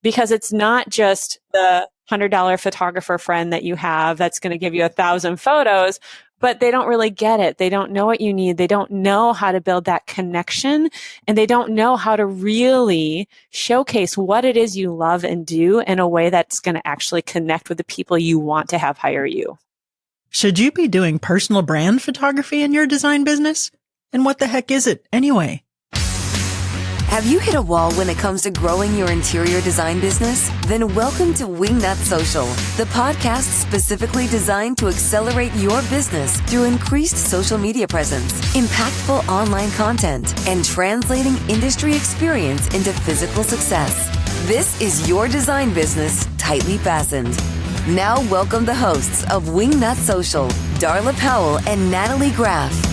because it's not just the $100 photographer friend that you have that's going to give you 1,000 photos, but they don't really get it. They don't know what you need. They don't know how to build that connection, and they don't know how to really showcase what it is you love and do in a way that's going to actually connect with the people you want to have hire you. Should you be doing personal brand photography in your design business? And what the heck is it anyway? Have you hit a wall when it comes to growing your interior design business? Then welcome to Wingnut Social, the podcast specifically designed to accelerate your business through increased social media presence, impactful online content, and translating industry experience into physical success. This is your design business tightly fastened. Now welcome the hosts of Wingnut Social, Darla Powell and Natalie Graff.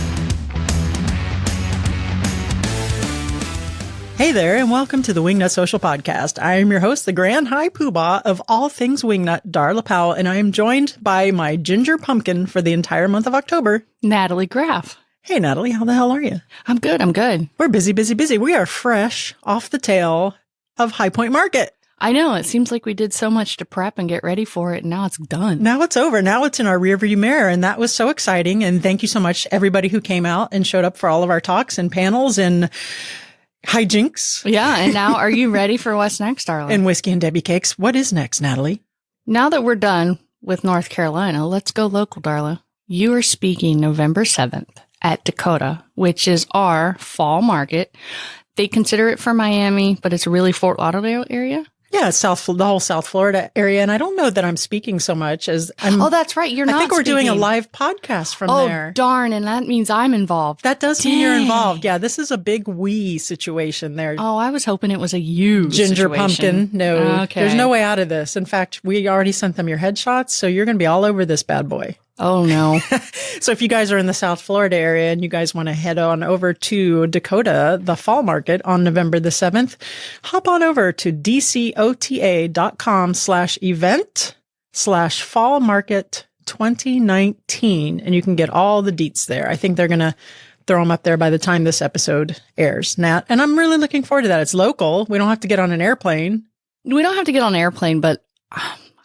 Hey there, and welcome to the Wingnut Social Podcast. I am your host, the Grand High Poobah of all things Wingnut, Darla Powell, and I am joined by my ginger pumpkin for the entire month of October, Natalie Graff. Hey, Natalie, how the hell are you? I'm good. We're busy. We are fresh off the tail of High Point Market. I know. It seems like we did so much to prep and get ready for it, and now it's done. Now it's over. Now it's in our rearview mirror, and that was so exciting. And thank you so much, everybody who came out and showed up for all of our talks and panels and hijinks. Yeah, and now are you ready for what's next, Darla? And whiskey and Debbie cakes. What is next, Natalie? Now that we're done with North Carolina, let's go local, Darla. You are speaking November 7th at Dakota, which is our fall market. They consider it for Miami, but it's really Fort Lauderdale area. Yeah, the whole South Florida area. And I don't know that I'm speaking so much as I'm. Oh, that's right. You're not. I think we're speaking. doing a live podcast from there. Oh, darn. And that means I'm involved. That does mean you're involved. Yeah, this is a big we situation there. Oh, I was hoping it was a you Ginger situation. pumpkin. No, okay. There's no way out of this. In fact, we already sent them your headshots, so you're going to be all over this bad boy. Oh, no. So if you guys are in the South Florida area and you guys want to head on over to Dakota, the fall market on November the 7th, hop on over to dcota.com/event/fall market 2019. And you can get all the deets there. I think they're going to throw them up there by the time this episode airs, Nat. And I'm really looking forward to that. It's local. We don't have to get on an airplane. We don't have to get on an airplane, but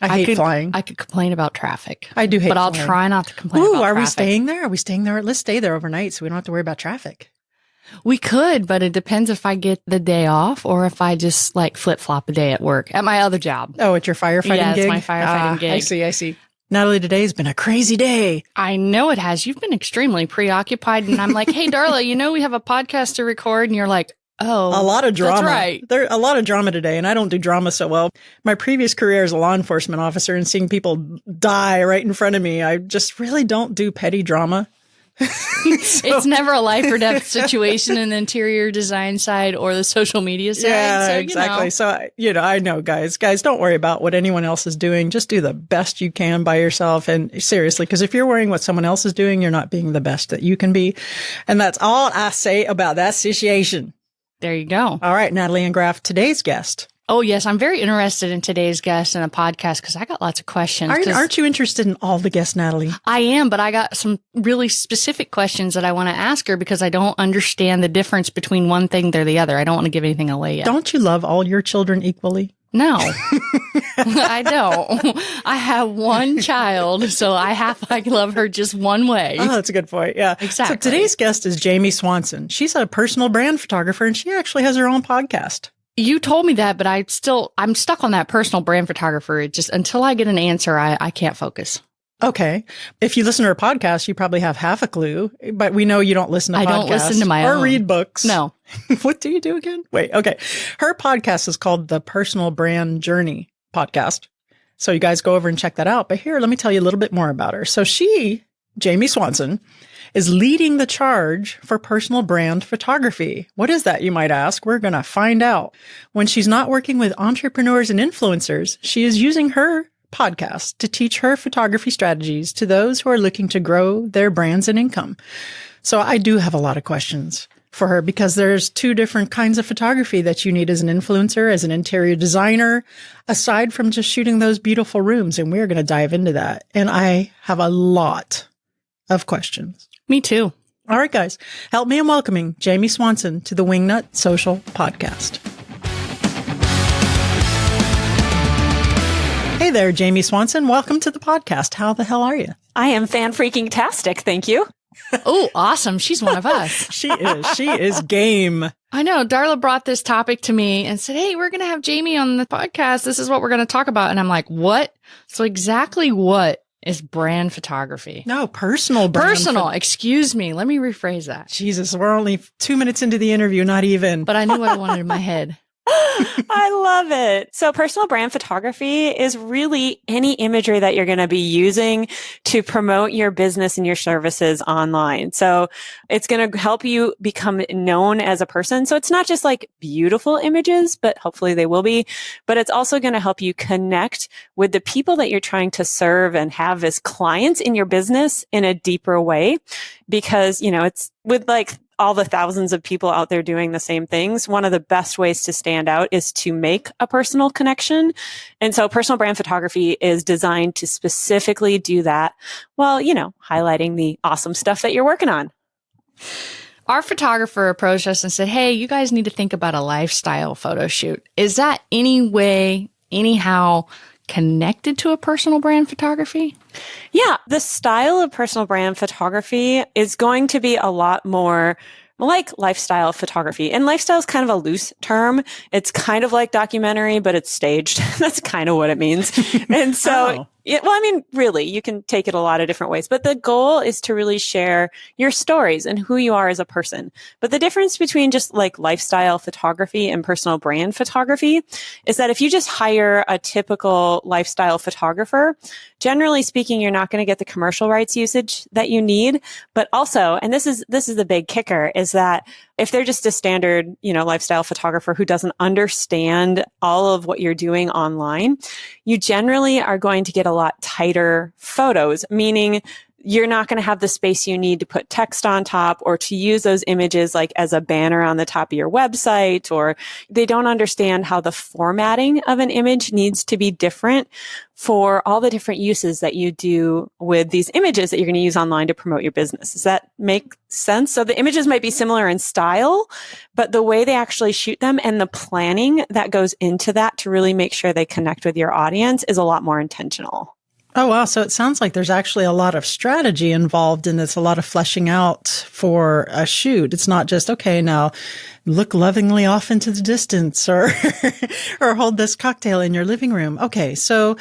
I hate flying. I could complain about traffic. I do hate but flying. I'll try not to complain about traffic. Are we staying there? Are we staying there? Let's stay there overnight so we don't have to worry about traffic. We could, but it depends if I get the day off or if I just like flip-flop a day at work at my other job. Oh, at your firefighting gig? Yeah, it's my firefighting gig. I see. Natalie, today's been a crazy day. I know it has. You've been extremely preoccupied, and I'm like, hey, Darla, we have a podcast to record, and you're like, oh, a lot of drama. That's right. There's a lot of drama today, and I don't do drama so well. My previous career as a law enforcement officer and seeing people die right in front of me, I just really don't do petty drama. It's never a life or death situation in the interior design side or the social media side. Yeah, so, exactly. So, I know, guys, don't worry about what anyone else is doing. Just do the best you can by yourself. And seriously, because if you're worrying what someone else is doing, you're not being the best that you can be. And that's all I say about that situation. There you go. All right, Natalie and Graff, today's guest. Oh, yes. I'm very interested in today's guest and a podcast because I got lots of questions. Aren't you interested in all the guests, Natalie? I am, but I got some really specific questions that I want to ask her because I don't understand the difference between one thing or the other. I don't want to give anything away yet. Don't you love all your children equally? No, I don't. I have one child, so I love her just one way. Oh, that's a good point. Yeah, exactly. So today's guest is Jamie Swanson. She's a personal brand photographer, and she actually has her own podcast. You told me that, but I'm stuck on that personal brand photographer. It just, until I get an answer, I can't focus. Okay. If you listen to her podcast, you probably have half a clue, but we know you don't listen to podcasts. I don't listen to my own. Or read books. No. What do you do again? Wait, okay. Her podcast is called the Personal Brand Journey Podcast. So you guys go over and check that out. But here, let me tell you a little bit more about her. So Jamie Swanson, is leading the charge for personal brand photography. What is that, you might ask? We're going to find out. When she's not working with entrepreneurs and influencers, she is using her podcast to teach her photography strategies to those who are looking to grow their brands and income. So I do have a lot of questions for her because there's two different kinds of photography that you need as an influencer, as an interior designer, aside from just shooting those beautiful rooms. And we're going to dive into that. And I have a lot of questions. Me too. All right, guys, help me in welcoming Jamie Swanson to the Wingnut Social Podcast. Hey there, Jamie Swanson. Welcome to the podcast. How the hell are you? I am fan-freaking-tastic. Thank you. Oh, awesome. She's one of us. She is. She is game. I know. Darla brought this topic to me and said, hey, we're going to have Jamie on the podcast. This is what we're going to talk about. And I'm like, what? So exactly what is brand photography? No, personal brand. Personal. Excuse me. Let me rephrase that. Jesus, we're only 2 minutes into the interview, not even. But I knew what I wanted in my head. I love it. So personal brand photography is really any imagery that you're going to be using to promote your business and your services online. So it's going to help you become known as a person. So it's not just like beautiful images, but hopefully they will be, but it's also going to help you connect with the people that you're trying to serve and have as clients in your business in a deeper way. Because, it's with like all the thousands of people out there doing the same things, one of the best ways to stand out is to make a personal connection. And so personal brand photography is designed to specifically do that while, highlighting the awesome stuff that you're working on. Our photographer approached us and said, hey, you guys need to think about a lifestyle photo shoot. Is that anyhow connected to a personal brand photography? Yeah, the style of personal brand photography is going to be a lot more like lifestyle photography. And lifestyle is kind of a loose term. It's kind of like documentary, but it's staged. That's kind of what it means. And so, really, you can take it a lot of different ways, but the goal is to really share your stories and who you are as a person. But the difference between just like lifestyle photography and personal brand photography is that if you just hire a typical lifestyle photographer, generally speaking, you're not going to get the commercial rights usage that you need. But also, and this is the big kicker, is that if they're just a standard, lifestyle photographer who doesn't understand all of what you're doing online, you generally are going to get a lot tighter photos, meaning you're not going to have the space you need to put text on top or to use those images like as a banner on the top of your website, or they don't understand how the formatting of an image needs to be different for all the different uses that you do with these images that you're going to use online to promote your business. Does that make sense? So the images might be similar in style, but the way they actually shoot them and the planning that goes into that to really make sure they connect with your audience is a lot more intentional. Oh, wow. So it sounds like there's actually a lot of strategy involved in this, a lot of fleshing out for a shoot. It's not just, okay, now look lovingly off into the distance or, or hold this cocktail in your living room. Okay. So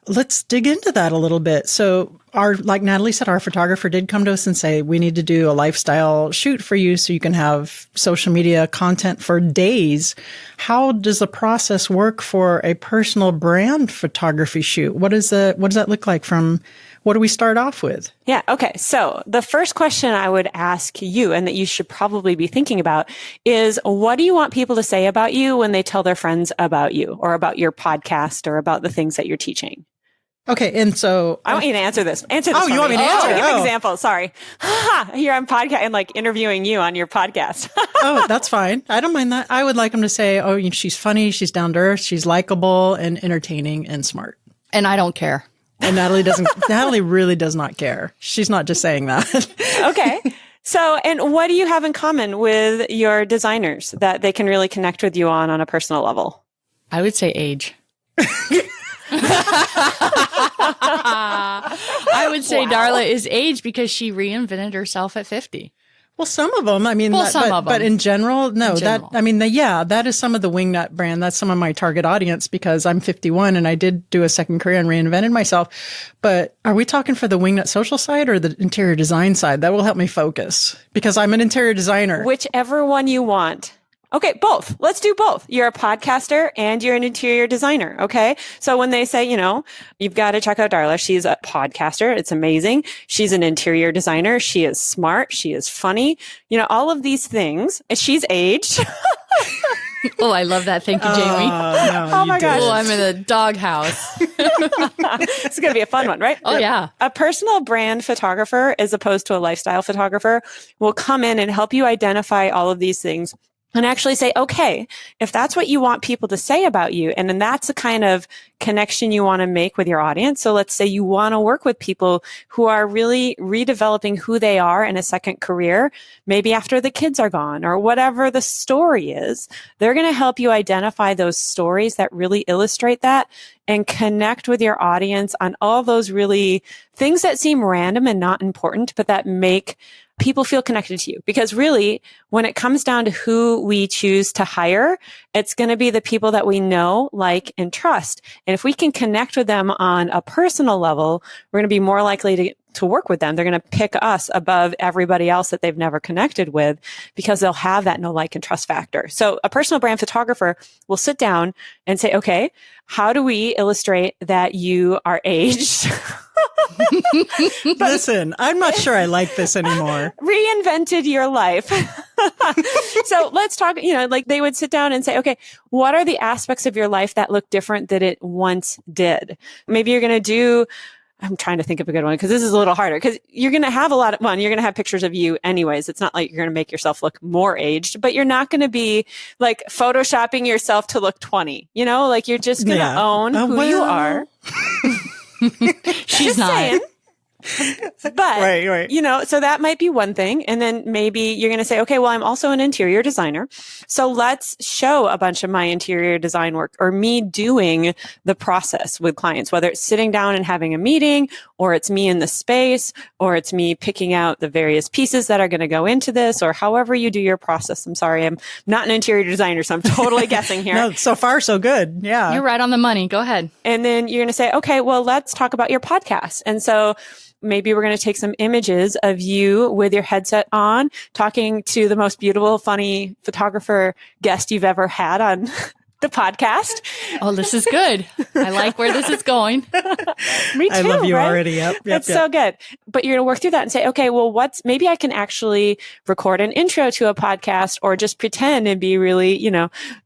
let's dig into that a little bit. So like Natalie said, our photographer did come to us and say, we need to do a lifestyle shoot for you so you can have social media content for days. How does the process work for a personal brand photography shoot? What does that look like what do we start off with? Yeah. Okay. So the first question I would ask you, and that you should probably be thinking about, is what do you want people to say about you when they tell their friends about you or about your podcast or about the things that you're teaching? Okay, and so I want you to answer this. Oh, you want me to answer? Give an example. Sorry. Here I'm podcast and like interviewing you on your podcast. Oh, that's fine. I don't mind that. I would like them to say, "Oh, she's funny, she's down to earth, she's likable and entertaining and smart." And I don't care. And Natalie really does not care. She's not just saying that. Okay. So, and what do you have in common with your designers that they can really connect with you on a personal level? I would say age. I would say Darla is age because she reinvented herself at 50. Well, some of them. I mean, but in general, no. That is some of the Wingnut brand. That's some of my target audience because I'm 51 and I did do a second career and reinvented myself. But are we talking for the Wingnut Social side or the interior design side? That will help me focus because I'm an interior designer. Whichever one you want. Okay, both. Let's do both. You're a podcaster and you're an interior designer. Okay. So when they say, you've got to check out Darla, she's a podcaster. It's amazing. She's an interior designer. She is smart. She is funny. All of these things. She's aged. Oh, I love that. Thank you, Jamie. Oh my gosh. Oh, I'm in a doghouse. It's going to be a fun one, right? Oh, yeah. A personal brand photographer, as opposed to a lifestyle photographer, will come in and help you identify all of these things and actually say, okay, if that's what you want people to say about you, and then that's the kind of connection you want to make with your audience. So let's say you want to work with people who are really redeveloping who they are in a second career, maybe after the kids are gone or whatever the story is. They're going to help you identify those stories that really illustrate that and connect with your audience on all those really things that seem random and not important, but that make people feel connected to you. Because really, when it comes down to who we choose to hire, it's going to be the people that we know, like, and trust. And if we can connect with them on a personal level, we're going to be more likely to work with them. They're going to pick us above everybody else that they've never connected with because they'll have that know, like, and trust factor. So a personal brand photographer will sit down and say, okay, how do we illustrate that you are aged? Listen, I'm not sure I like this anymore. Reinvented your life. So let's talk, like they would sit down and say, okay, what are the aspects of your life that look different than it once did? Maybe you're going to I'm trying to think of a good one because this is a little harder because you're going to have you're going to have pictures of you anyways. It's not like you're going to make yourself look more aged, but you're not going to be like photoshopping yourself to look 20, like you're just going to own who you are. She's not. Saying. But, right. So that might be one thing. And then maybe you're going to say, okay, well, I'm also an interior designer. So let's show a bunch of my interior design work or me doing the process with clients, whether it's sitting down and having a meeting or it's me in the space or it's me picking out the various pieces that are going to go into this or however you do your process. I'm sorry, I'm not an interior designer, so I'm totally guessing here. No, so far so good. Yeah. You're right on the money. Go ahead. And then you're going to say, okay, well, let's talk about your podcast. And so maybe we're going to take some images of you with your headset on, talking to the most beautiful, funny photographer guest you've ever had on the podcast. Oh, this is good. I like where this is going. Me too. I love you right? already. Yep. It's so good. But you're going to work through that and say, okay, well, maybe I can actually record an intro to a podcast or just pretend and be really,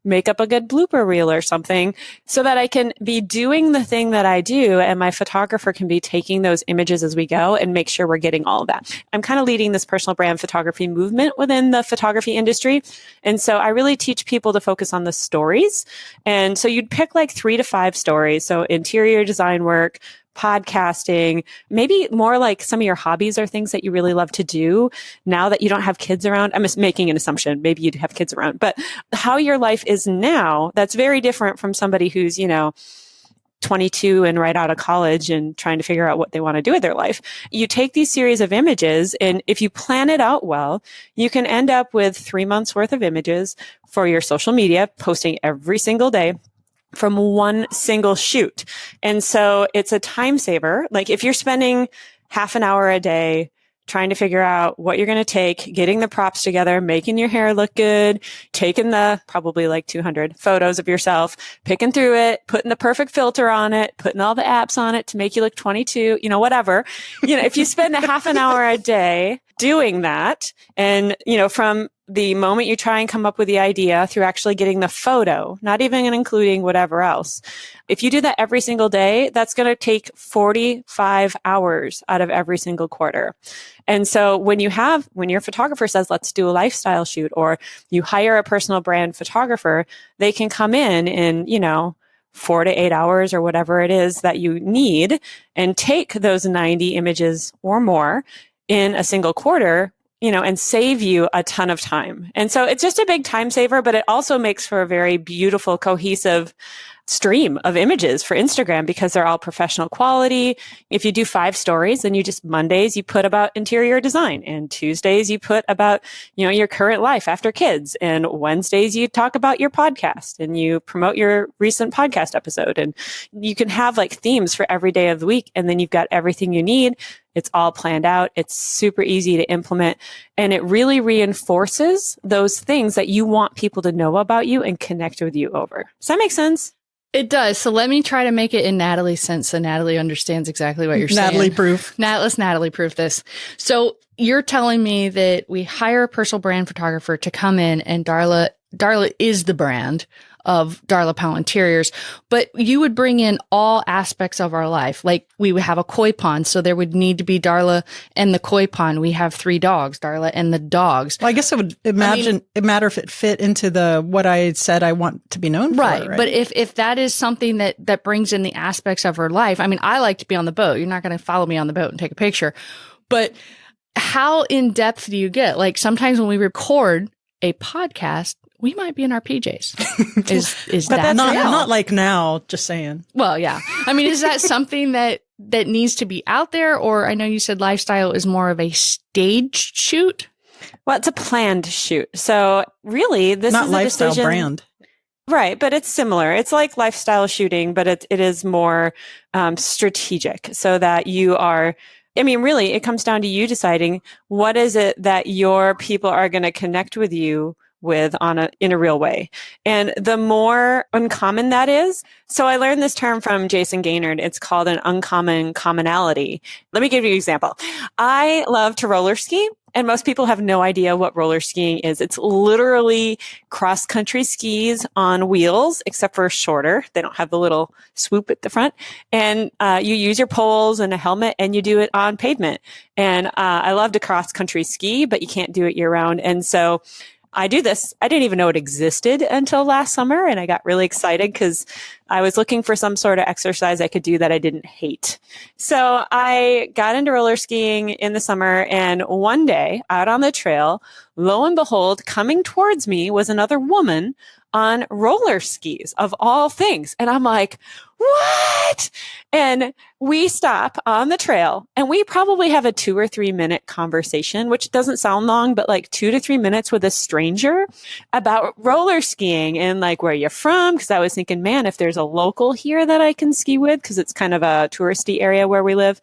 make up a good blooper reel or something so that I can be doing the thing that I do. And my photographer can be taking those images as we go and make sure we're getting all of that. I'm kind of leading this personal brand photography movement within the photography industry. And so I really teach people to focus on the stories. And so you'd pick like 3 to 5 stories. So interior design work, podcasting, maybe more like some of your hobbies or things that you really love to do now that you don't have kids around. I'm just making an assumption. Maybe you'd have kids around, but how your life is now, that's very different from somebody who's, 22 and right out of college and trying to figure out what they want to do with their life. You take these series of images, and if you plan it out well, you can end up with 3 months worth of images for your social media, posting every single day from one single shoot. And so it's a time saver. Like if you're spending half an hour a day trying to figure out what you're going to take, getting the props together, making your hair look good, taking the probably like 200 photos of yourself, picking through it, putting the perfect filter on it, putting all the apps on it to make you look 22, whatever. If you spend a half an hour a day doing that and, from the moment you try and come up with the idea through actually getting the photo, not even including whatever else. If you do that every single day, that's going to take 45 hours out of every single quarter. And so when your photographer says, let's do a lifestyle shoot, or you hire a personal brand photographer, they can come in 4 to 8 hours or whatever it is that you need and take those 90 images or more in a single quarter, and save you a ton of time. And so it's just a big time saver, but it also makes for a very beautiful, cohesive stream of images for Instagram because they're all professional quality. If you do 5 stories, then Mondays you put about interior design, and Tuesdays you put about, your current life after kids, and Wednesdays you talk about your podcast and you promote your recent podcast episode, and you can have like themes for every day of the week. And then you've got everything you need. It's all planned out. It's super easy to implement, and it really reinforces those things that you want people to know about you and connect with you over. Does that make sense? It does. So let me try to make it in Natalie's sense so Natalie understands exactly what you're saying. Natalie proof. Let's Natalie proof this. So you're telling me that we hire a personal brand photographer to come in, and Darla is the brand of Darla Powell Interiors, but you would bring in all aspects of our life. Like we would have a koi pond, so there would need to be Darla and the koi pond. We have 3 dogs, Darla and the dogs. Well, I guess it matter if it fit into the what I said I want to be known for. Right. But if that is something that brings in the aspects of her life, I mean, I like to be on the boat. You're not going to follow me on the boat and take a picture. But how in depth do you get? Like sometimes when we record a podcast, we might be in our PJs. Is but that not like now, just saying. Well, yeah. I mean, is that something that needs to be out there? Or I know you said lifestyle is more of a staged shoot. Well, it's a planned shoot. So really, this not is a lifestyle decision. Brand. Right, but it's similar. It's like lifestyle shooting, but it is more strategic so that you are, I mean, really, it comes down to you deciding what is it that your people are going to connect with you with in a real way. And the more uncommon that is, so I learned this term from Jason Gaynard. It's called an uncommon commonality. Let me give you an example. I love to roller ski. And most people have no idea what roller skiing is. It's literally cross-country skis on wheels, except for shorter. They don't have the little swoop at the front. And you use your poles and a helmet, and you do it on pavement. And I love to cross-country ski, but you can't do it year-round. And so I do this. I didn't even know it existed until last summer, and I got really excited because I was looking for some sort of exercise I could do that I didn't hate. So I got into roller skiing in the summer, and one day out on the trail, lo and behold, coming towards me was another woman on roller skis of all things. And I'm like, what? And we stop on the trail and we probably have a 2 or 3 minute conversation, which doesn't sound long, but like 2 to 3 minutes with a stranger about roller skiing and like where you're from. Cause I was thinking, man, if there's a local here that I can ski with, cause it's kind of a touristy area where we live.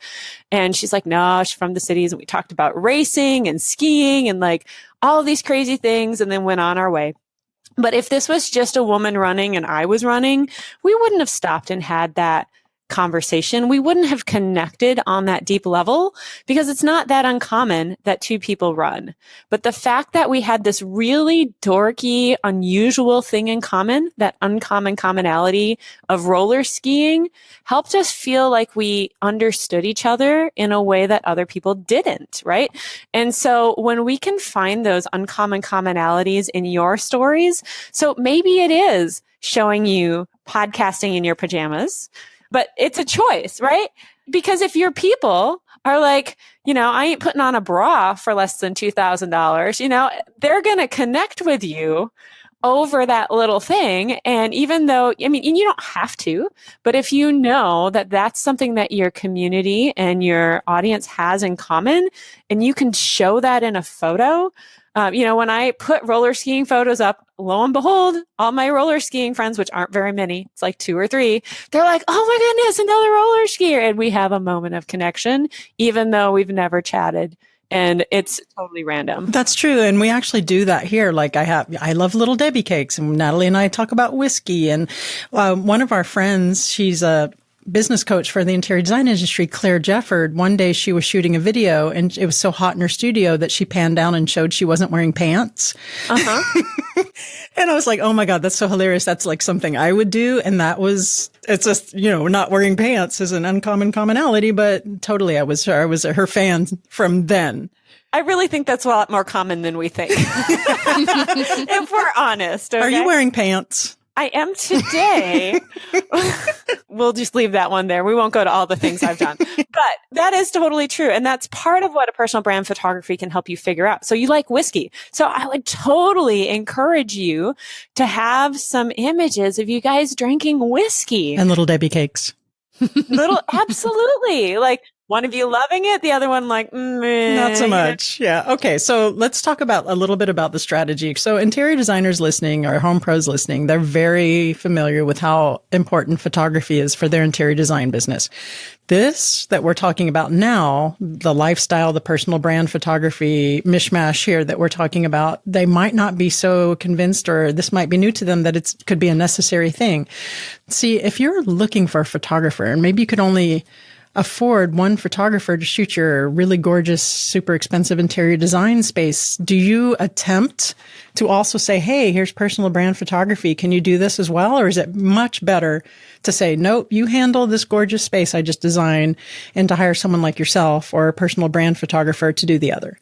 And she's like, no, she's from the cities. And we talked about racing and skiing and like all of these crazy things, and then went on our way. But if this was just a woman running and I was running, we wouldn't have stopped and had that conversation. We wouldn't have connected on that deep level because it's not that uncommon that 2 people run. But the fact that we had this really dorky, unusual thing in common, that uncommon commonality of roller skiing, helped us feel like we understood each other in a way that other people didn't, right? And so when we can find those uncommon commonalities in your stories, so maybe it is showing you podcasting in your pajamas, but it's a choice, right? Because if your people are like, I ain't putting on a bra for less than $2,000, they're going to connect with you over that little thing. And even though, and you don't have to, but if you know that that's something that your community and your audience has in common, and you can show that in a photo, when I put roller skiing photos up, lo and behold, all my roller skiing friends, which aren't very many, it's like 2 or 3, they're like, oh my goodness, another roller skier. And we have a moment of connection, even though we've never chatted. And it's totally random. That's true. And we actually do that here. Like I love Little Debbie cakes, and Natalie and I talk about whiskey. And one of our friends, she's a business coach for the interior design industry, Claire Jefford. One day she was shooting a video and it was so hot in her studio that she panned down and showed she wasn't wearing pants. Uh-huh. And I was like, oh my God, that's so hilarious. That's like something I would do. And it's just, not wearing pants is an uncommon commonality, but totally I was her fan from then. I really think that's a lot more common than we think. If we're honest. Okay? Are you wearing pants? I am today. We'll just leave that one there. We won't go to all the things I've done. But that is totally true. And that's part of what a personal brand photography can help you figure out. So you like whiskey. So I would totally encourage you to have some images of you guys drinking whiskey. And Little Debbie cakes. Absolutely. Like one of you loving it, the other one like, not so much. Yeah. Okay. So let's talk a little bit about the strategy. So interior designers listening or home pros listening, they're very familiar with how important photography is for their interior design business. This that we're talking about now, the lifestyle, the personal brand photography mishmash here that we're talking about, they might not be so convinced, or this might be new to them, that it could be a necessary thing. See, if you're looking for a photographer, and maybe you could only afford one photographer to shoot your really gorgeous, super expensive interior design space, do you attempt to also say, hey, here's personal brand photography. Can you do this as well? Or is it much better to say, nope, you handle this gorgeous space I just designed, and to hire someone like yourself or a personal brand photographer to do the other?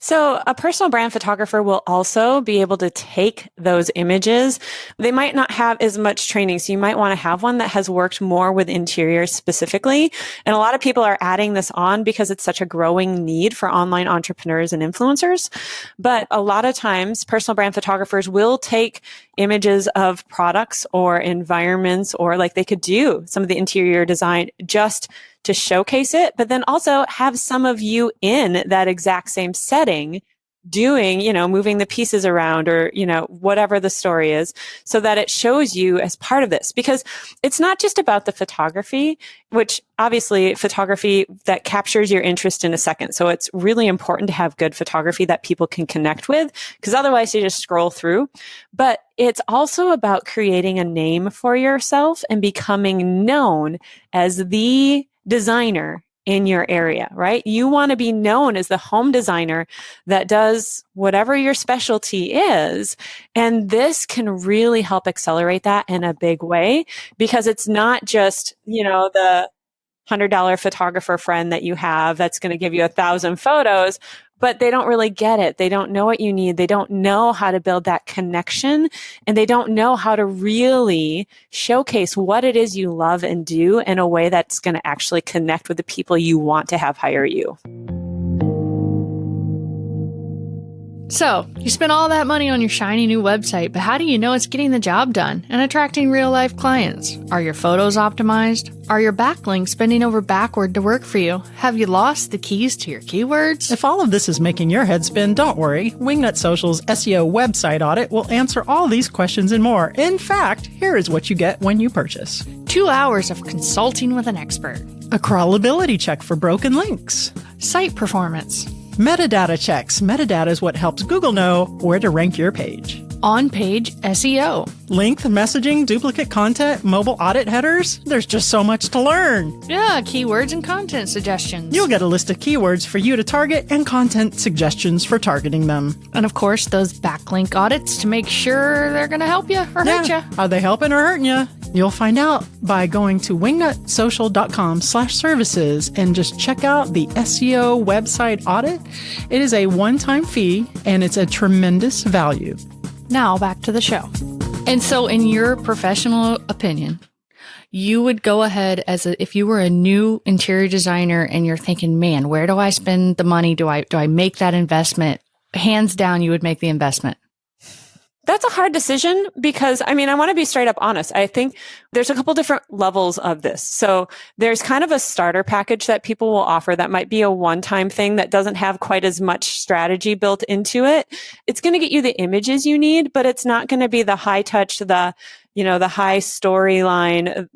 So a personal brand photographer will also be able to take those images. They might not have as much training. So you might want to have one that has worked more with interiors specifically. And a lot of people are adding this on because it's such a growing need for online entrepreneurs and influencers. But a lot of times personal brand photographers will take images of products or environments, or like they could do some of the interior design just to showcase it, but then also have some of you in that exact same setting doing, moving the pieces around, or, whatever the story is, so that it shows you as part of this. Because it's not just about the photography, which obviously photography that captures your interest in a second. So it's really important to have good photography that people can connect with, because otherwise you just scroll through. But it's also about creating a name for yourself and becoming known as the designer in your area, right? You want to be known as the home designer that does whatever your specialty is. And this can really help accelerate that in a big way, because it's not just, the $100 photographer friend that you have that's going to give you 1,000 photos, but they don't really get it. They don't know what you need. They don't know how to build that connection, and they don't know how to really showcase what it is you love and do in a way that's going to actually connect with the people you want to have hire you. So, you spent all that money on your shiny new website, but how do you know it's getting the job done and attracting real-life clients? Are your photos optimized? Are your backlinks bending over backward to work for you? Have you lost the keys to your keywords? If all of this is making your head spin, don't worry. Wingnut Social's SEO website audit will answer all these questions and more. In fact, here is what you get when you purchase: 2 hours of consulting with an expert, a crawlability check for broken links, site performance, metadata checks. Metadata is what helps Google know where to rank your page. On-page SEO. Length, messaging, duplicate content, mobile audit headers. There's just so much to learn. Yeah, keywords and content suggestions. You'll get a list of keywords for you to target and content suggestions for targeting them. And of course, those backlink audits to make sure they're going to help you or hurt you. Are they helping or hurting you? You'll find out by going to wingnutsocial.com/services and just check out the SEO website audit. It is a one-time fee, and it's a tremendous value. Now back to the show. And so in your professional opinion, you would go ahead if you were a new interior designer and you're thinking, man, where do I spend the money? Do I make that investment? Hands down, you would make the investment. That's a hard decision because, I want to be straight up honest. I think there's a couple different levels of this. So there's kind of a starter package that people will offer that might be a one-time thing that doesn't have quite as much strategy built into it. It's going to get you the images you need, but it's not going to be the high touch, the high storyline,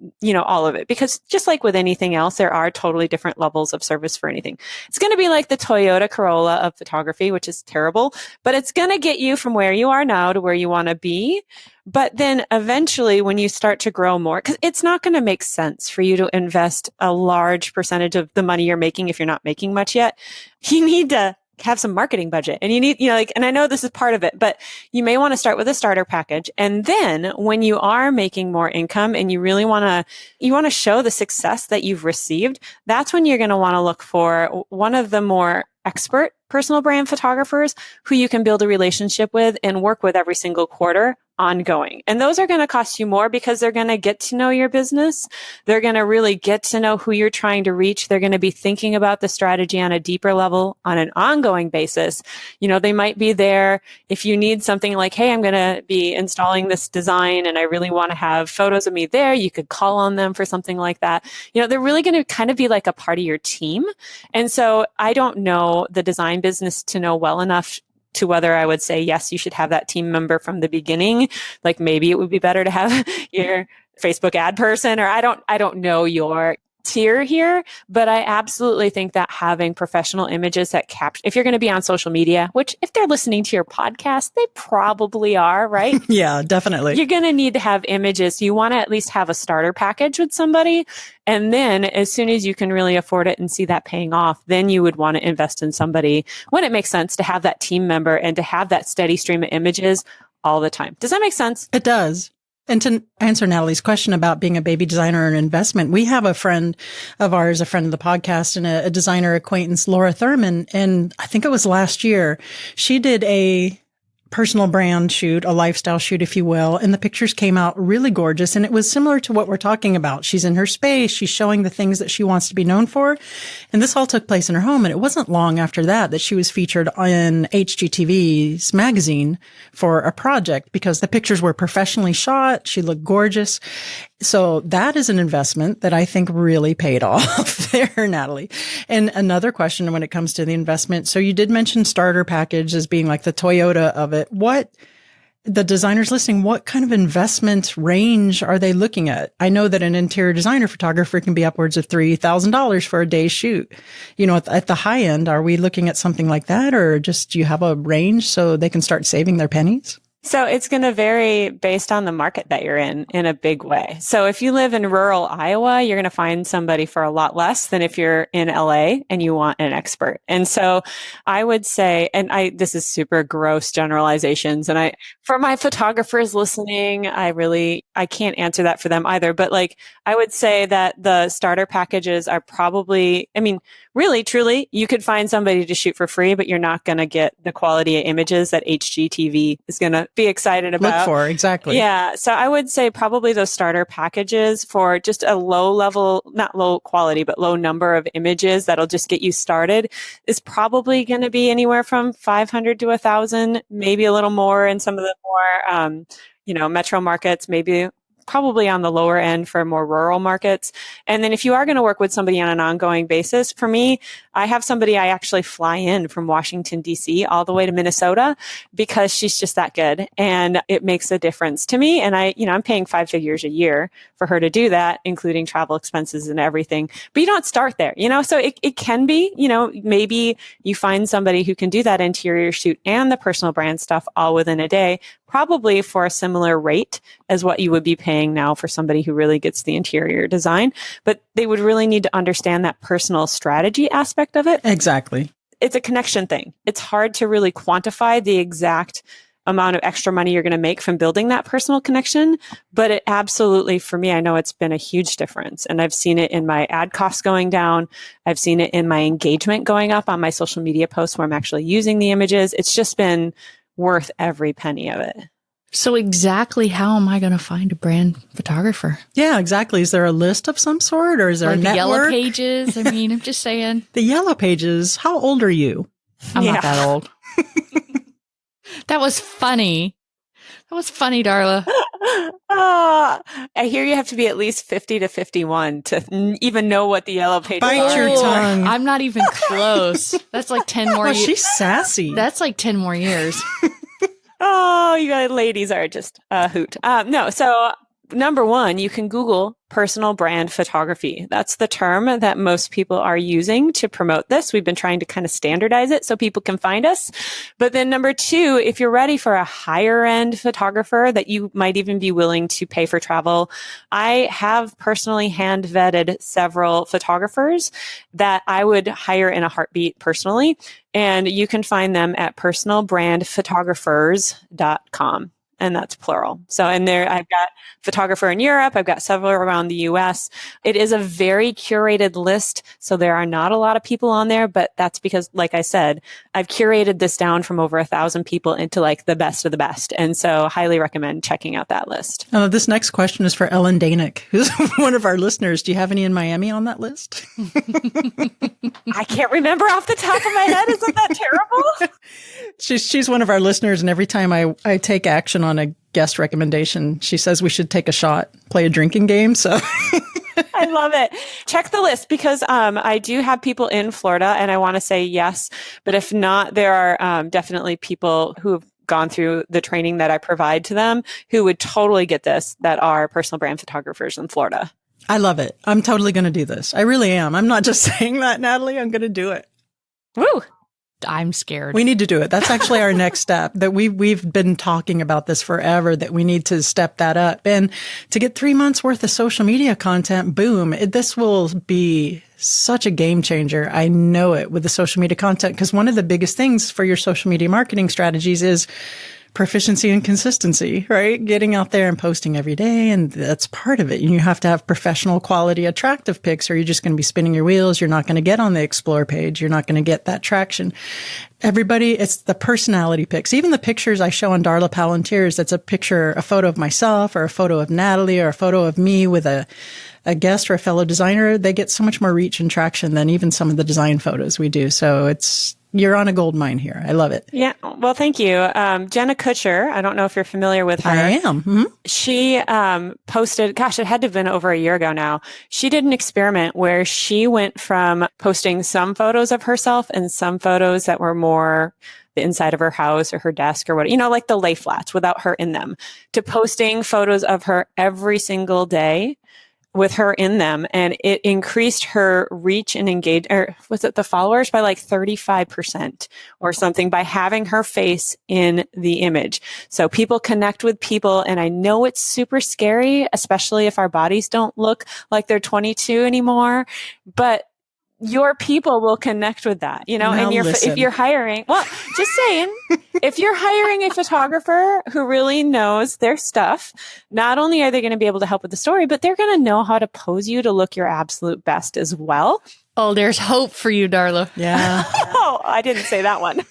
all of it. Because just like with anything else, there are totally different levels of service for anything. It's going to be like the Toyota Corolla of photography, which is terrible, but it's going to get you from where you are now to where you want to be. But then eventually when you start to grow more, because it's not going to make sense for you to invest a large percentage of the money you're making if you're not making much yet. You need to have some marketing budget, and you need, and I know this is part of it, but you may want to start with a starter package. And then when you are making more income and you really want to show the success that you've received, that's when you're going to want to look for one of the more expert personal brand photographers who you can build a relationship with and work with every single quarter ongoing. And those are going to cost you more because they're going to get to know your business. They're going to really get to know who you're trying to reach. They're going to be thinking about the strategy on a deeper level on an ongoing basis. They might be there if you need something like, hey, I'm going to be installing this design and I really want to have photos of me there. You could call on them for something like that. They're really going to kind of be like a part of your team. And so I don't know the design business to know well enough to whether I would say, yes, you should have that team member from the beginning. Like maybe it would be better to have your Facebook ad person, or I don't know your tier here, but I absolutely think that having professional images that capture, if you're going to be on social media, which if they're listening to your podcast, they probably are, right? Yeah, definitely. You're going to need to have images. You want to at least have a starter package with somebody. And then as soon as you can really afford it and see that paying off, then you would want to invest in somebody when it makes sense to have that team member and to have that steady stream of images all the time. Does that make sense? It does. And to answer Natalie's question about being a baby designer or an investment, we have a friend of ours, a friend of the podcast and a designer acquaintance, Laura Thurman. And I think it was last year, she did a personal brand shoot, a lifestyle shoot, if you will. And the pictures came out really gorgeous. And it was similar to what we're talking about. She's in her space. She's showing the things that she wants to be known for. And this all took place in her home. And it wasn't long after that she was featured in HGTV's magazine for a project because the pictures were professionally shot. She looked gorgeous. So that is an investment that I think really paid off there, Natalie. And another question when it comes to the investment. So you did mention starter package as being like the Toyota of it. What the designers listening, what kind of investment range are they looking at? I know that an interior designer photographer can be upwards of $3,000 for a day's shoot. You know, at the high end, are we looking at something like that, or just do you have a range so they can start saving their pennies? So it's going to vary based on the market that you're in a big way. So if you live in rural Iowa, you're going to find somebody for a lot less than if you're in LA and you want an expert. And so I would say, this is super gross generalizations. And for my photographers listening, I can't answer that for them either. But I would say that the starter packages are probably, really, truly, you could find somebody to shoot for free, but you're not going to get the quality of images that HGTV is going to be excited about. Look for, exactly. Yeah. So I would say probably those starter packages for just a low level, not low quality, but low number of images that'll just get you started is probably going to be anywhere from 500 to 1,000, maybe a little more in some of the more, metro markets, maybe probably on the lower end for more rural markets. And then if you are going to work with somebody on an ongoing basis, for me, I have somebody I actually fly in from Washington, D.C. all the way to Minnesota because she's just that good. And it makes a difference to me. And I'm paying 5 figures a year for her to do that, including travel expenses and everything. But you don't start there, so it can be, maybe you find somebody who can do that interior shoot and the personal brand stuff all within a day, probably for a similar rate as what you would be paying now for somebody who really gets the interior design. But they would really need to understand that personal strategy aspect of it. Exactly. It's a connection thing. It's hard to really quantify the exact amount of extra money you're going to make from building that personal connection. But it absolutely, for me, I know it's been a huge difference. And I've seen it in my ad costs going down. I've seen it in my engagement going up on my social media posts where I'm actually using the images. It's just been worth every penny of it. So exactly how am I going to find a brand photographer? Yeah, exactly. Is there a list of some sort, or is there a network? The Yellow Pages? I'm just saying. The Yellow Pages. How old are you? I'm not that old. That was funny. That was funny, Darla. I hear you have to be at least 50 to 51 to even know what the Yellow Pages are. Bite your tongue. I'm not even close. That's like 10 more years. She's sassy. That's like 10 more years. Oh, you guys, ladies are just a hoot. No, so number one, you can Google personal brand photography. That's the term that most people are using to promote this. We've been trying to kind of standardize it so people can find us. But then number two, if you're ready for a higher end photographer that you might even be willing to pay for travel, I have personally hand vetted several photographers that I would hire in a heartbeat personally. And you can find them at personalbrandphotographers.com. And that's plural. So in there, I've got photographer in Europe. I've got several around the US. It is a very curated list. So there are not a lot of people on there, but that's because, like I said, I've curated this down from over 1,000 people into like the best of the best. And so highly recommend checking out that list. This next question is for Ellen Danick, who's one of our listeners. Do you have any in Miami on that list? I can't remember off the top of my head. Isn't that terrible? She's one of our listeners, and every time I take action on a guest recommendation, she says we should take a shot, play a drinking game. So I love it. Check the list because I do have people in Florida, and I want to say yes. But if not, there are definitely people who have gone through the training that I provide to them who would totally get this, that are personal brand photographers in Florida. I love it. I'm totally going to do this. I really am. I'm not just saying that, Natalie. I'm going to do it. Woo! I'm scared. We need to do it. That's actually our next step, that we've been talking about this forever, that we need to step that up. And to get 3 months worth of social media content, boom, this will be such a game changer. I know it with the social media content, because one of the biggest things for your social media marketing strategies is proficiency and consistency, right? Getting out there and posting every day. And that's part of it. And you have to have professional quality, attractive pics, or you're just going to be spinning your wheels. You're not going to get on the explore page. You're not going to get that traction. Everybody, it's the personality pics. Even the pictures I show on Darla Palantirs, that's a photo of myself or a photo of Natalie or a photo of me with a guest or a fellow designer. They get so much more reach and traction than even some of the design photos we do. So you're on a gold mine here. I love it. Yeah. Well, thank you. Jenna Kutcher, I don't know if you're familiar with her. I am. Mm-hmm. She posted, gosh, it had to have been over a year ago now. She did an experiment where she went from posting some photos of herself and some photos that were more the inside of her house or her desk or what, like the lay flats without her in them, to posting photos of her every single day with her in them. And it increased her reach and engage, or was it the followers, by like 35% or something, by having her face in the image. So people connect with people. And I know it's super scary, especially if our bodies don't look like they're 22 anymore, but your people will connect with that, Now and listen. if you're hiring, well, just saying, if you're hiring a photographer who really knows their stuff, not only are they going to be able to help with the story, but they're going to know how to pose you to look your absolute best as well. Oh, there's hope for you, Darla. Yeah. Oh, I didn't say that one.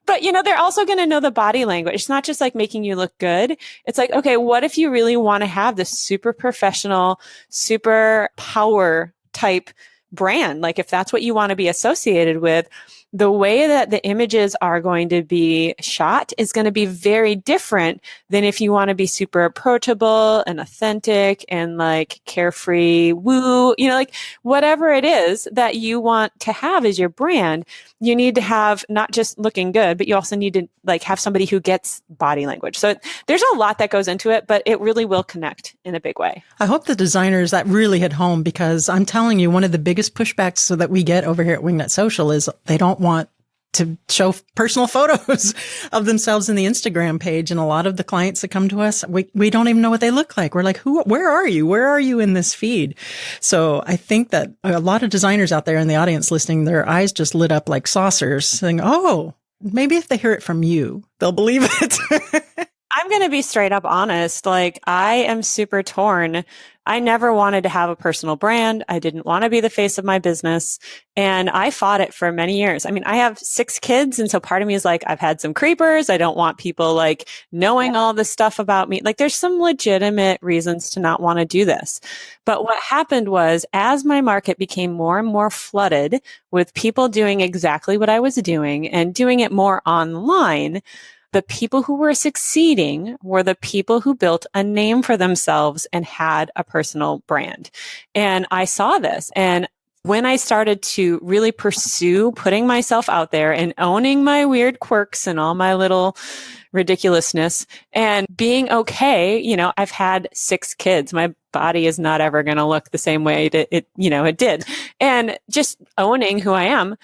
But, they're also going to know the body language. It's not just like making you look good. It's like, okay, what if you really want to have this super professional, super power type brand? Like if that's what you want to be associated with, the way that the images are going to be shot is going to be very different than if you want to be super approachable and authentic and like carefree, woo, like whatever it is that you want to have as your brand, you need to have not just looking good, but you also need to like have somebody who gets body language. So there's a lot that goes into it, but it really will connect in a big way. I hope the designers that really hit home, because I'm telling you, one of the biggest pushbacks so that we get over here at Wingnut Social is they don't want to show personal photos of themselves in the Instagram page. And a lot of the clients that come to us, we don't even know what they look like. We're like, where are you? Where are you in this feed? So I think that a lot of designers out there in the audience listening, their eyes just lit up like saucers saying, oh, maybe if they hear it from you, they'll believe it. I'm going to be straight up honest. Like I am super torn. I never wanted to have a personal brand. I didn't want to be the face of my business. And I fought it for many years. I mean, I have 6 kids. And so part of me is like, I've had some creepers. I don't want people like knowing all this stuff about me. Like there's some legitimate reasons to not want to do this. But what happened was as my market became more and more flooded with people doing exactly what I was doing and doing it more online, the people who were succeeding were the people who built a name for themselves and had a personal brand. And I saw this. And when I started to really pursue putting myself out there and owning my weird quirks and all my little ridiculousness and being okay, I've had 6 kids. My body is not ever going to look the same way it did. And just owning who I am,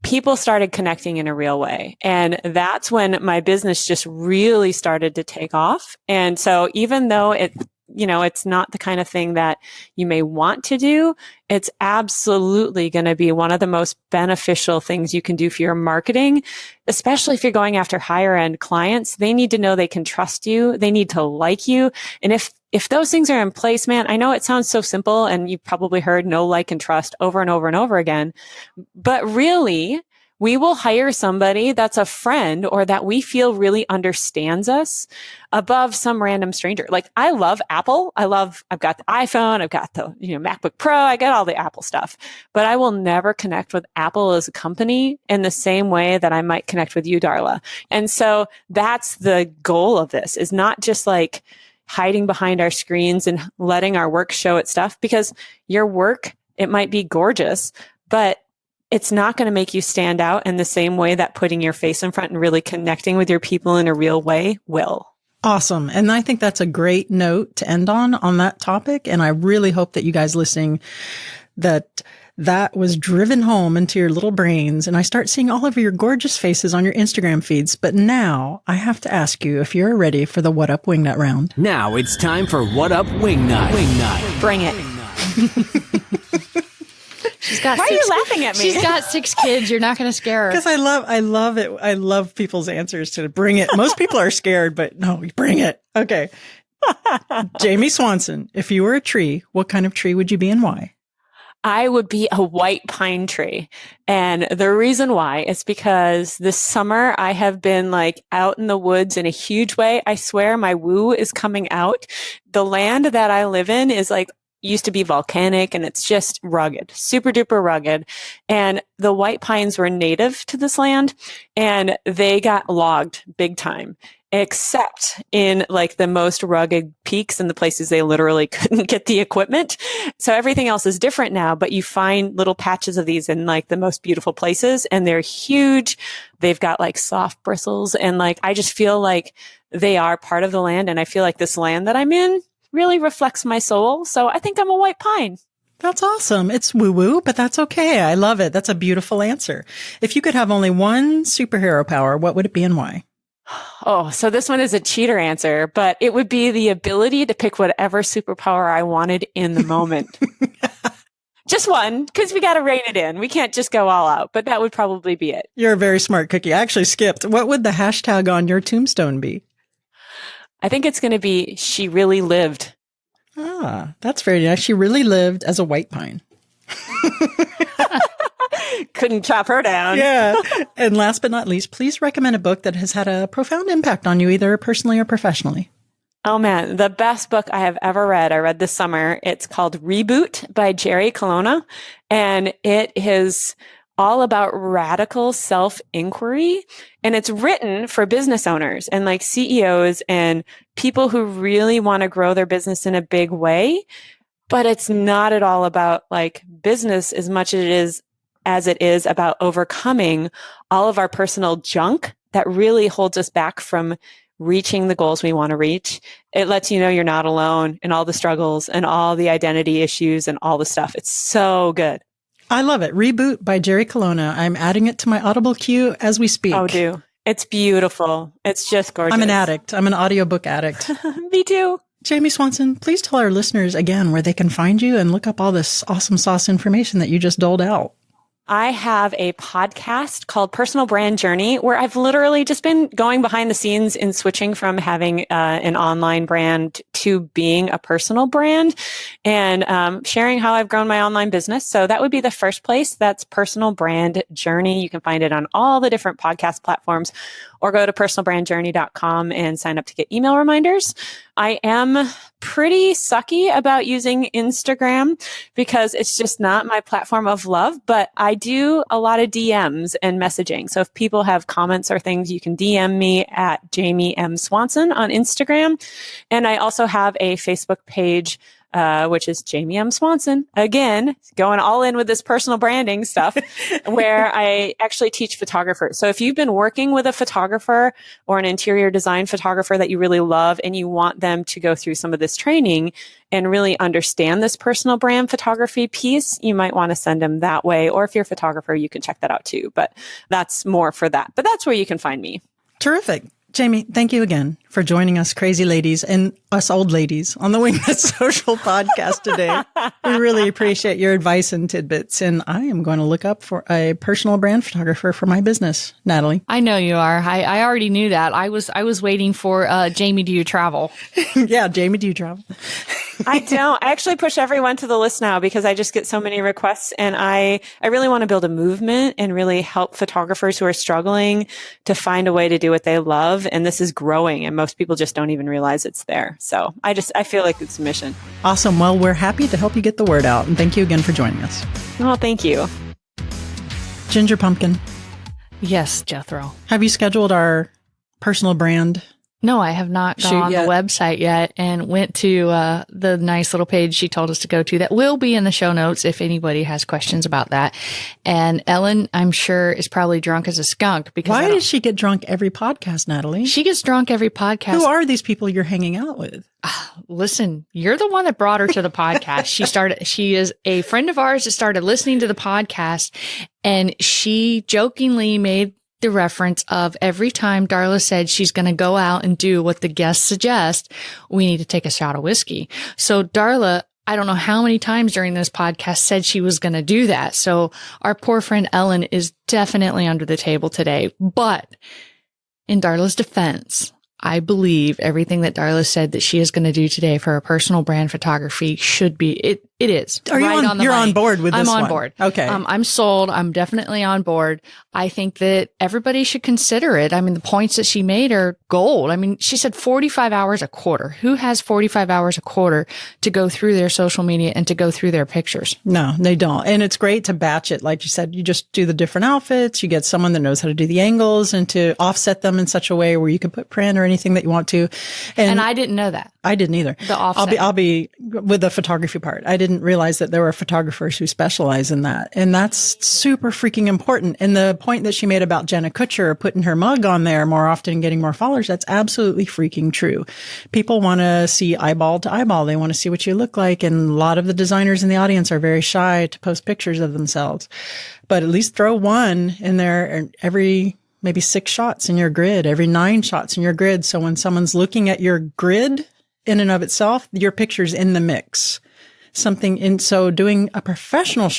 people started connecting in a real way. And that's when my business just really started to take off. And so even though it's not the kind of thing that you may want to do, it's absolutely going to be one of the most beneficial things you can do for your marketing, especially if you're going after higher end clients. They need to know they can trust you. They need to like you. And if those things are in place, man, I know it sounds so simple and you've probably heard know, like, and trust over and over and over again, but really, we will hire somebody that's a friend or that we feel really understands us above some random stranger. Like I love Apple. I've got the iPhone. I've got the, MacBook Pro. I got all the Apple stuff, but I will never connect with Apple as a company in the same way that I might connect with you, Darla. And so that's the goal of this, is not just like hiding behind our screens and letting our work show its stuff, because your work, it might be gorgeous, but it's not going to make you stand out in the same way that putting your face in front and really connecting with your people in a real way will. Awesome. And I think that's a great note to end on that topic. And I really hope that you guys listening, that was driven home into your little brains. And I start seeing all of your gorgeous faces on your Instagram feeds. But now I have to ask you if you're ready for the What Up Wingnut round. Now it's time for What Up Wingnut. Bring it. Why are you laughing at me? She's got 6 kids. You're not going to scare her. Because I love it. I love people's answers to bring it. Most people are scared, but no, bring it. Okay. Jamie Swanson, if you were a tree, what kind of tree would you be and why? I would be a white pine tree. And the reason why is because this summer I have been like out in the woods in a huge way. I swear my woo is coming out. The land that I live in is like used to be volcanic and it's just rugged, super duper rugged. And the white pines were native to this land and they got logged big time, except in like the most rugged peaks and the places they literally couldn't get the equipment. So everything else is different now, but you find little patches of these in like the most beautiful places and they're huge. They've got like soft bristles and like, I just feel like they are part of the land. And I feel like this land that I'm in really reflects my soul. So I think I'm a white pine. That's awesome. It's woo-woo, but that's okay. I love it. That's a beautiful answer. If you could have only one superhero power, what would it be and why? Oh, so this one is a cheater answer, but it would be the ability to pick whatever superpower I wanted in the moment. Just one, because we got to rein it in. We can't just go all out, but that would probably be it. You're a very smart cookie. I actually skipped. What would the hashtag on your tombstone be? I think it's going to be, she really lived. Ah, that's very nice. She really lived as a white pine. Couldn't chop her down. Yeah. And last but not least, please recommend a book that has had a profound impact on you, either personally or professionally. Oh man, the best book I have ever read, I read this summer. It's called Reboot by Jerry Colonna. And it is all about radical self-inquiry. And it's written for business owners and like CEOs and people who really want to grow their business in a big way. But it's not at all about like business as much as it is about overcoming all of our personal junk that really holds us back from reaching the goals we want to reach. It lets you know you're not alone in all the struggles and all the identity issues and all the stuff. It's so good. I love it. Reboot by Jerry Colonna. I'm adding it to my Audible queue as we speak. Oh, do. It's beautiful. It's just gorgeous. I'm an addict. I'm an audiobook addict. Me too. Jamie Swanson, please tell our listeners again where they can find you and look up all this awesome sauce information that you just doled out. I have a podcast called Personal Brand Journey where I've literally just been going behind the scenes and switching from having an online brand to being a personal brand and sharing how I've grown my online business. So that would be the first place. That's Personal Brand Journey. You can find it on all the different podcast platforms or go to personalbrandjourney.com and sign up to get email reminders. I am pretty sucky about using Instagram because it's just not my platform of love, but I do a lot of DMs and messaging. So if people have comments or things, you can DM me at Jamie M. Swanson on Instagram. And I also have a Facebook page, which is Jamie M. Swanson. Again, going all in with this personal branding stuff where I actually teach photographers. So if you've been working with a photographer or an interior design photographer that you really love and you want them to go through some of this training and really understand this personal brand photography piece, you might want to send them that way. Or if you're a photographer, you can check that out too. But that's more for that. But that's where you can find me. Terrific. Jamie, thank you again for joining us crazy ladies and us old ladies on the Wingnut Social podcast today. We really appreciate your advice and tidbits. And I am going to look up for a personal brand photographer for my business. Natalie. I know you are. I already knew that. I was waiting for Jamie, do you travel? Yeah, Jamie, do you travel? I don't. I actually push everyone to the list now because I just get so many requests and I really want to build a movement and really help photographers who are struggling to find a way to do what they love. And this is growing and most people just don't even realize it's there. So I feel like it's a mission. Awesome. Well, we're happy to help you get the word out. And thank you again for joining us. Oh, thank you. Ginger Pumpkin. Yes, Jethro. Have you scheduled our personal brand No, I have not gone on the yet. website yet and went to the nice little page she told us to go to that will be in the show notes if anybody has questions about that. And Ellen, I'm sure, is probably drunk as a skunk because Why does she get drunk every podcast, Natalie? she gets drunk every podcast. Who are these people you're hanging out with? Listen, you're the one that brought her to the podcast. She is a friend of ours that started listening to the podcast, and she jokingly made the reference of every time Darla said she's going to go out and do what the guests suggest, we need to take a shot of whiskey. So Darla, I don't know how many times during this podcast said she was going to do that. So our poor friend Ellen is definitely under the table today. But in Darla's defense, I believe everything that Darla said that she is going to do today for her personal brand photography should be, it is. Are you right you're on board with this I'm on one? board. Okay. I'm sold. I'm definitely on board. I think that everybody should consider it. I mean, the points that she made are gold. I mean, she said 45 hours a quarter. Who has 45 hours a quarter to go through their social media and to go through their pictures? No, they don't. And it's great to batch it. Like you said, you just do the different outfits. You get someone that knows how to do the angles and to offset them in such a way where you can put print or anything that you want to. And I didn't know that. I didn't either. The offset. I'll be with the photography part. I didn't realize that there were photographers who specialize in that. And that's super freaking important. And the point that she made about Jenna Kutcher putting her mug on there more often and getting more followers, that's absolutely freaking true. People want to see eyeball to eyeball. They want to see what you look like. And a lot of the designers in the audience are very shy to post pictures of themselves. But at least throw one in there every maybe 6 shots in your grid, every 9 shots in your grid. So when someone's looking at your grid in and of itself, your picture's in the mix. So doing a professional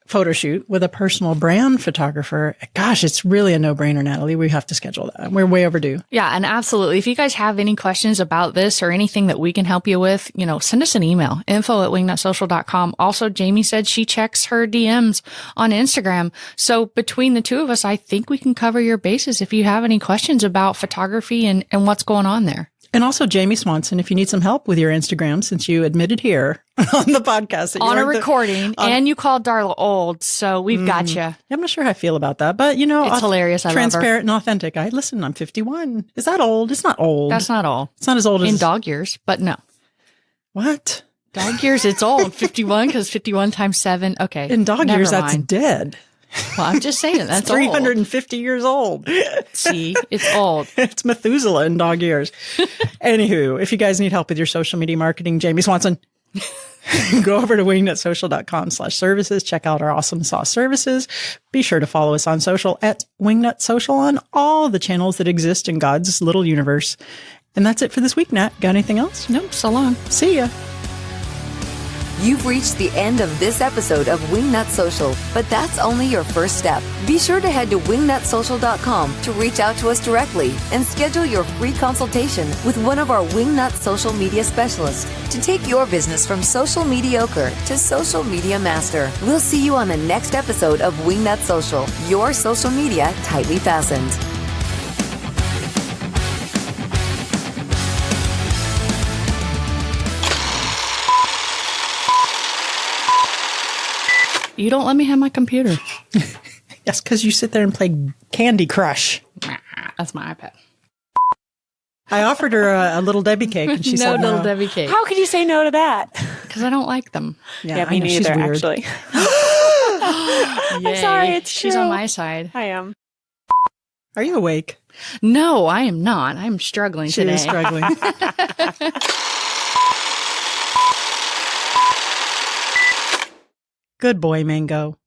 photo shoot with a personal brand photographer, gosh, it's really a no-brainer, Natalie. We have to schedule that. We're way overdue. Yeah, and absolutely. If you guys have any questions about this or anything that we can help you with, send us an email, info@wingnutsocial.com. Also, Jamie said she checks her DMs on Instagram. So between the two of us, I think we can cover your bases if you have any questions about photography and what's going on there. And also, Jamie Swanson, if you need some help with your Instagram, since you admitted here on the podcast. That on a recording, and you called Darla old, so we've got you. I'm not sure how I feel about that, but it's hilarious. I love her. Transparent and authentic. Listen, I'm 51. Is that old? It's not old. That's not old. It's not as old as... In dog years, but no. What? Dog years, it's old. 51, because 51 times 7. Okay. In dog years, that's dead. Well, I'm just saying that's 350 years old. See, it's old. It's Methuselah in dog years. Anywho, if you guys need help with your social media marketing, Jamie Swanson, go over to wingnutsocial.com/services. Check out our awesome sauce services. Be sure to follow us on social at Wingnut Social on all the channels that exist in God's little universe. And that's it for this week, Nat. Got anything else? Nope. So long. See ya. You've reached the end of this episode of Wingnut Social, but that's only your first step. Be sure to head to wingnutsocial.com to reach out to us directly and schedule your free consultation with one of our Wingnut social media specialists to take your business from social mediocre to social media master. We'll see you on the next episode of Wingnut Social, your social media tightly fastened. You don't let me have my computer. Yes, because you sit there and play Candy Crush. That's my iPad. I offered her a Little Debbie cake, and she said no. Little Debbie cake. How could you say no to that? Because I don't like them. Yeah, me neither, actually. I'm sorry, it's She's true. on my side. I am. Are you awake? No, I am not. I'm struggling She today. is struggling. Good boy, Mango.